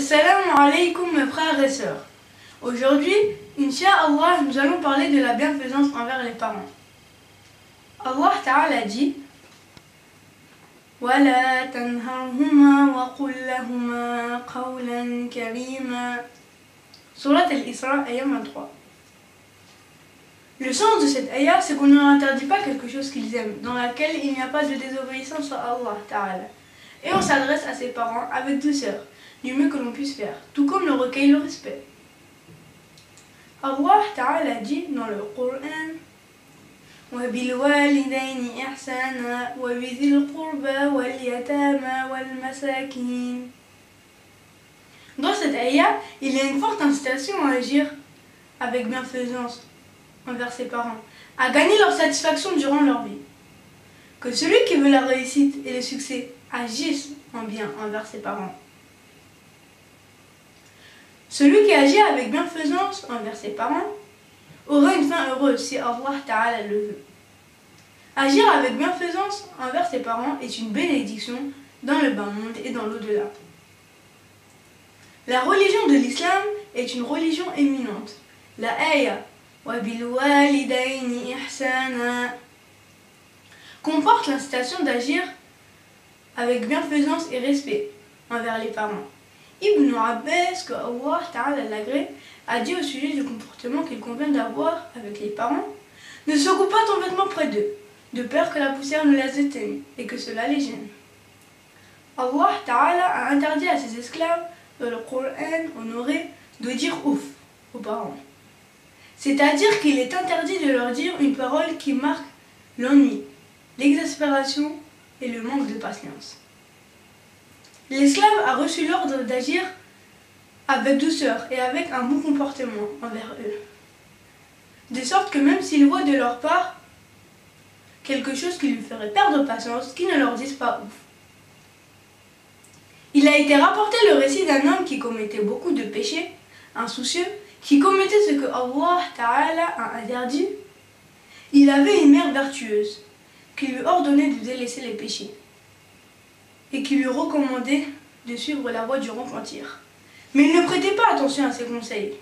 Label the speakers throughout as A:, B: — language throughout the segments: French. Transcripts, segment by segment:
A: Assalamu alaikum mes frères et sœurs. Aujourd'hui, Inch'Allah, nous allons parler de la bienfaisance envers les parents. Allah Ta'ala dit وَلَا تَنْهَرْهُمَا وَقُلْ لَهُمَا قَوْلًا كَرِيمًا. Surat Al-Isra, ayah 23. Le sens de cette ayah, c'est qu'on ne leur interdit pas quelque chose qu'ils aiment, dans laquelle il n'y a pas de désobéissance à Allah Ta'ala. Et on s'adresse à ses parents avec douceur, du mieux que l'on puisse faire, tout comme le recueille le respect. Allah Ta'ala dit dans le Coran وَبِالْوَالِدَيْنِ إِحْسَانًا وَبِذِي الْقُرْبَى وَالْيَتَامَى وَالْمَسَاكِينِ. Dans cette ayah, il y a une forte incitation à agir avec bienfaisance envers ses parents, à gagner leur satisfaction durant leur vie. Que celui qui veut la réussite et le succès agisse en bien envers ses parents. Celui qui agit avec bienfaisance envers ses parents aura une fin heureuse si Allah Ta'ala le veut. Agir avec bienfaisance envers ses parents est une bénédiction dans le bas monde et dans l'au-delà. La religion de l'islam est une religion éminente. La ayah وَبِالْوَالِدَيْنِ إِحْسَانًا comporte l'incitation d'agir avec bienfaisance et respect envers les parents. Ibn Abbas, que Allah Ta'ala l'agrée, a dit au sujet du comportement qu'il convient d'avoir avec les parents: ne secouez pas ton vêtement près d'eux, de peur que la poussière ne les éteigne et que cela les gêne. Allah Ta'ala a interdit à ses esclaves dans le Coran honoré de dire ouf aux parents. C'est-à-dire qu'il est interdit de leur dire une parole qui marque l'ennui, l'exaspération et le manque de patience. L'esclave a reçu l'ordre d'agir avec douceur et avec un bon comportement envers eux, de sorte que même s'ils voient de leur part quelque chose qui lui ferait perdre patience, qu'ils ne leur disent pas ouf. Il a été rapporté le récit d'un homme qui commettait beaucoup de péchés, insoucieux, qui commettait ce que Allah Ta'ala a interdit. Il avait une mère vertueuse qui lui ordonnait de délaisser les péchés et qui lui recommandait de suivre la voie du repentir. Mais il ne prêtait pas attention à ses conseils,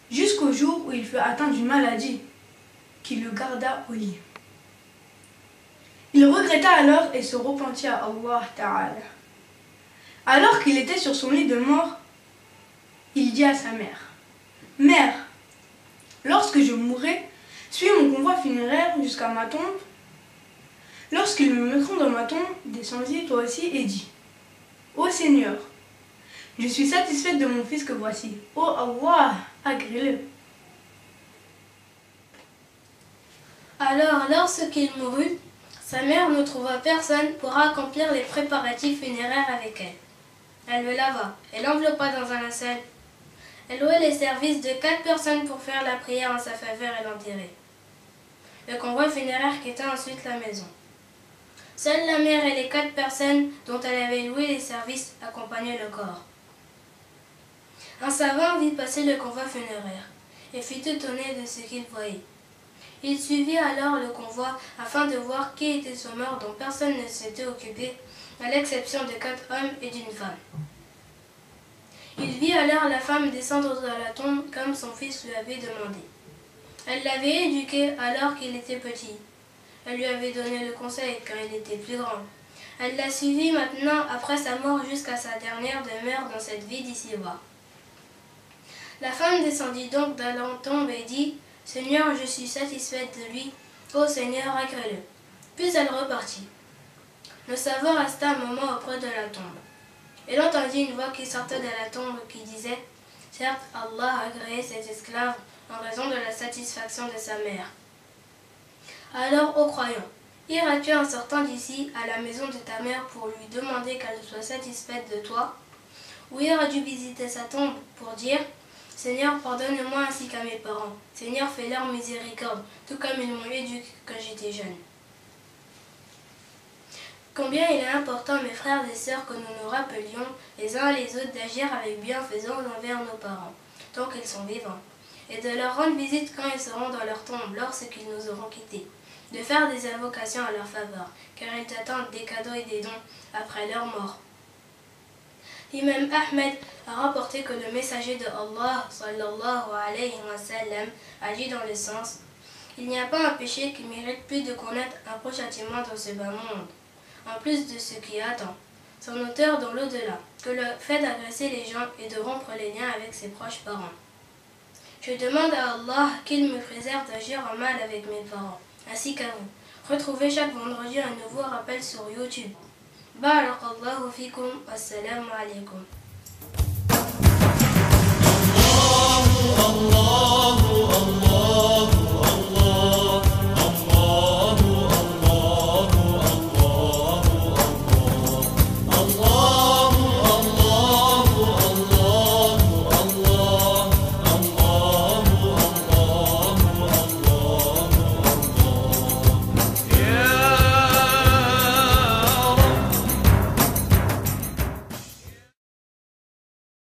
A: jusqu'au jour où il fut atteint d'une maladie qui le garda au lit. Il regretta alors et se repentit à Allah Ta'ala. Alors qu'il était sur son lit de mort, il dit à sa mère: « Mère, lorsque je mourrai, suis mon convoi funéraire jusqu'à ma tombe. Lorsqu'ils me mettront dans ma tombe, descendis toi aussi et dis: Ô Seigneur, je suis satisfaite de mon fils que voici. Ô Allah, agrée-le. »
B: Alors, lorsqu'il mourut, sa mère ne trouva personne pour accomplir les préparatifs funéraires avec elle. Elle le lava et l'enveloppa dans un linceul. Elle louait les services de 4 personnes pour faire la prière en sa faveur et l'enterrer. Le convoi funéraire quitta ensuite la maison. Seule la mère et les 4 personnes dont elle avait loué les services accompagnaient le corps. Un savant vit passer le convoi funéraire et fut étonné de ce qu'il voyait. Il suivit alors le convoi afin de voir qui était ce mort dont personne ne s'était occupé, à l'exception de 4 hommes et d'une femme. Il vit alors la femme descendre de la tombe comme son fils lui avait demandé. Elle l'avait éduqué alors qu'il était petit. Elle lui avait donné le conseil quand il était plus grand. Elle l'a suivi maintenant après sa mort jusqu'à sa dernière demeure dans cette vie d'ici-bas. La femme descendit donc de la tombe et dit: « Seigneur, je suis satisfaite de lui. Ô Seigneur, agrée-le. » Puis elle repartit. Le savant resta un moment auprès de la tombe. Il entendit une voix qui sortait de la tombe qui disait: « Certes, Allah a agréé cet esclave en raison de la satisfaction de sa mère. Alors, ô croyant, iras-tu en sortant d'ici à la maison de ta mère pour lui demander qu'elle soit satisfaite de toi? Ou iras-tu visiter sa tombe pour dire: Seigneur, pardonne-moi ainsi qu'à mes parents. Seigneur, fais-leur miséricorde, tout comme ils m'ont éduqué quand j'étais jeune. » Combien il est important, mes frères et sœurs, que nous nous rappelions les uns les autres d'agir avec bienfaisance envers nos parents, tant qu'ils sont vivants, et de leur rendre visite quand ils seront dans leur tombe, lorsqu'ils nous auront quittés, de faire des invocations à leur faveur, car ils t'attendent des cadeaux et des dons après leur mort. Imam Ahmed a rapporté que le messager de Allah sallallahu alayhi wa sallam a dit dans le sens: il n'y a pas un péché qui mérite plus de connaître un proche châtiment dans ce bas monde, en plus de ce qui attend son auteur dans l'au-delà, que le fait d'agresser les gens et de rompre les liens avec ses proches parents. Je demande à Allah qu'il me préserve d'agir en mal avec mes parents, ainsi qu'à vous. Retrouvez chaque vendredi un nouveau rappel sur YouTube. Barakallahu fikum, assalamu alaikum.
C: الله